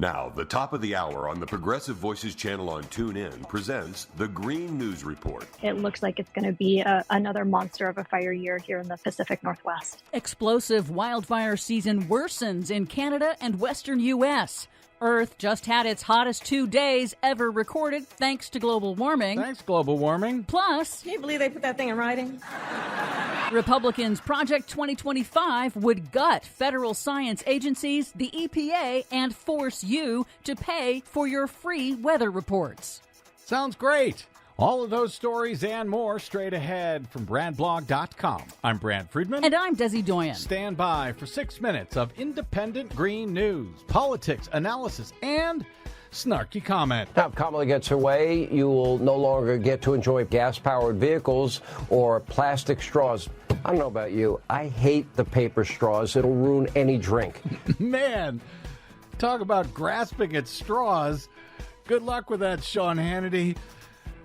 Now, the top of the hour on the Progressive Voices channel on TuneIn presents the Green News Report. It looks like it's going to be another monster of a fire year here in the Pacific Northwest. Explosive wildfire season worsens in Canada and Western U.S. Earth just had its hottest 2 days ever recorded thanks to global warming. Thanks, global warming. Plus, can you believe they put that thing in writing? Republicans' Project 2025 would gut federal science agencies, the EPA, and force you to pay for your free weather reports. Sounds great. All of those stories and more straight ahead from BradBlog.com. I'm Brad Friedman. And I'm Desi Doyen. Stand by for 6 minutes of independent green news, politics, analysis, and snarky comment. Now, if Kamala gets her way, you will no longer get to enjoy gas-powered vehicles or plastic straws. I don't know about you. I hate the paper straws. It'll ruin any drink. Man, talk about grasping at straws. Good luck with that, Sean Hannity.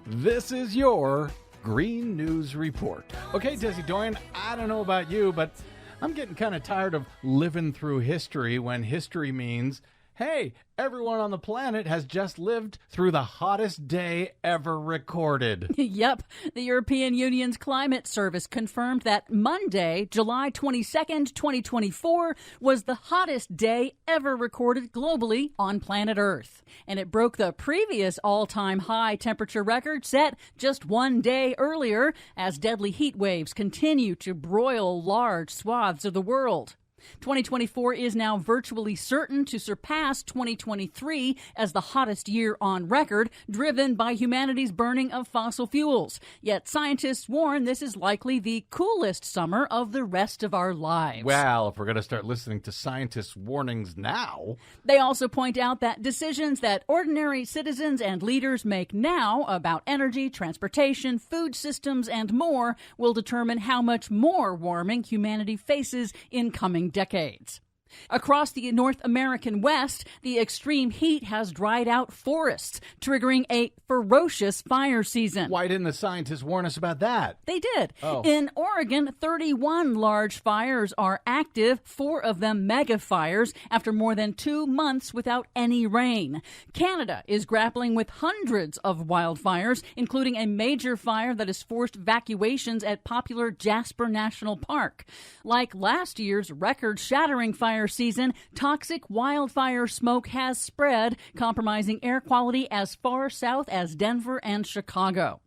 This is your Green News Report. Okay, Desi Doyen, I don't know about you, but I'm getting kind of tired of living through history when history means, hey, everyone on the planet has just lived through the hottest day ever recorded. Yep. The European Union's Climate Service confirmed that Monday, July 22nd, 2024, was the hottest day ever recorded globally on planet Earth. And it broke the previous all-time high temperature record set just 1 day earlier as deadly heat waves continue to broil large swaths of the world. 2024 is now virtually certain to surpass 2023 as the hottest year on record, driven by humanity's burning of fossil fuels. Yet scientists warn this is likely the coolest summer of the rest of our lives. Well, if we're going to start listening to scientists' warnings now. They also point out that decisions that ordinary citizens and leaders make now about energy, transportation, food systems, and more will determine how much more warming humanity faces in coming decades. Across the North American West, the extreme heat has dried out forests, triggering a ferocious fire season. Why didn't the scientists warn us about that? They did. Oh. In Oregon, 31 large fires are active, 4 of them mega fires, after more than 2 months without any rain. Canada is grappling with hundreds of wildfires, including a major fire that has forced evacuations at popular Jasper National Park. Like last year's record-shattering fire season, toxic wildfire smoke has spread, compromising air quality as far south as Denver and Chicago.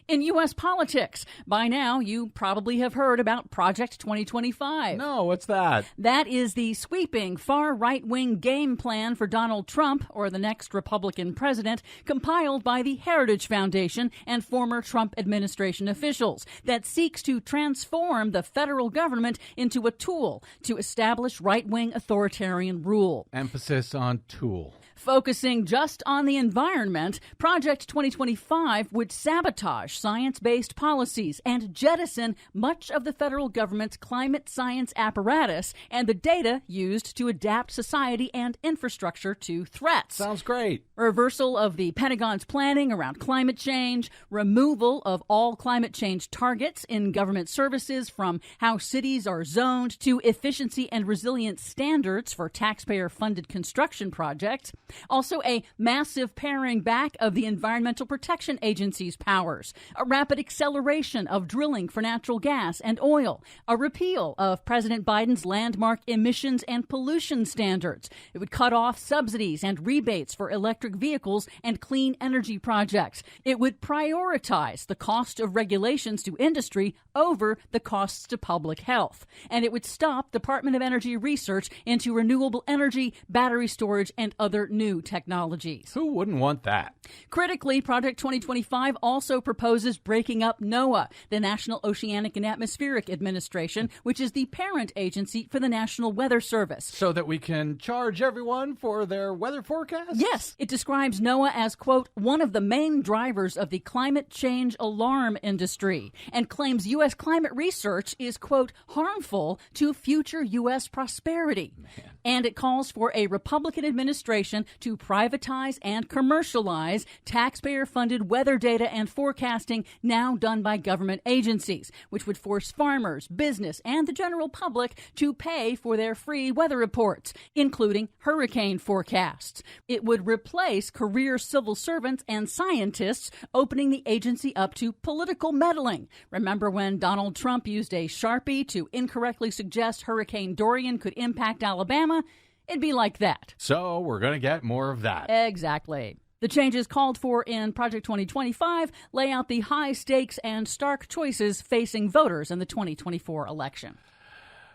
In U.S. politics, by now you probably have heard about Project 2025. No, what's that? That is the sweeping far right-wing game plan for Donald Trump, or the next Republican president, compiled by the Heritage Foundation and former Trump administration officials, that seeks to transform the federal government into a tool to establish right-wing authoritarian rule. Emphasis on tool. Focusing just on the environment, Project 2025 would sabotage science-based policies and jettison much of the federal government's climate science apparatus and the data used to adapt society and infrastructure to threats. Sounds great. Reversal of the Pentagon's planning around climate change, removal of all climate change targets in government services, from how cities are zoned to efficiency and resilience standards for taxpayer-funded construction projects. Also, a massive paring back of the Environmental Protection Agency's powers, a rapid acceleration of drilling for natural gas and oil, a repeal of President Biden's landmark emissions and pollution standards. It would cut off subsidies and rebates for electric vehicles and clean energy projects. It would prioritize the cost of regulations to industry over the costs to public health. And it would stop Department of Energy research into renewable energy, battery storage, and other new technologies. Who wouldn't want that? Critically, Project 2025 also proposes breaking up NOAA, the National Oceanic and Atmospheric Administration, which is the parent agency for the National Weather Service. So that we can charge everyone for their weather forecasts? Yes. It describes NOAA as, quote, one of the main drivers of the climate change alarm industry, and claims U.S. climate research is, quote, harmful to future U.S. prosperity. Man. And it calls for a Republican administration to privatize and commercialize taxpayer-funded weather data and forecasting forecasting now done by government agencies, which would force farmers, business, and the general public to pay for their free weather reports, including hurricane forecasts. It would replace career civil servants and scientists, opening the agency up to political meddling. Remember when Donald Trump used a Sharpie to incorrectly suggest Hurricane Dorian could impact Alabama? It'd be like that. So we're going to get more of that. Exactly. The changes called for in Project 2025 lay out the high stakes and stark choices facing voters in the 2024 election.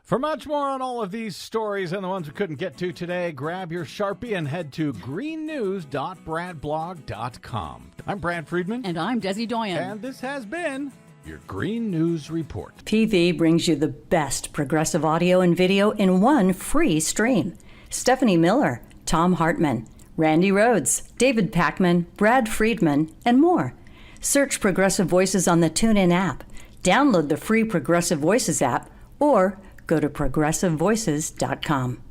For much more on all of these stories and the ones we couldn't get to today, grab your Sharpie and head to greennews.bradblog.com. I'm Brad Friedman. And I'm Desi Doyen. And this has been your Green News Report. PV brings you the best progressive audio and video in one free stream. Stephanie Miller, Tom Hartman, Randy Rhodes, David Packman, Brad Friedman, and more. Search Progressive Voices on the TuneIn app. Download the free Progressive Voices app or go to progressivevoices.com.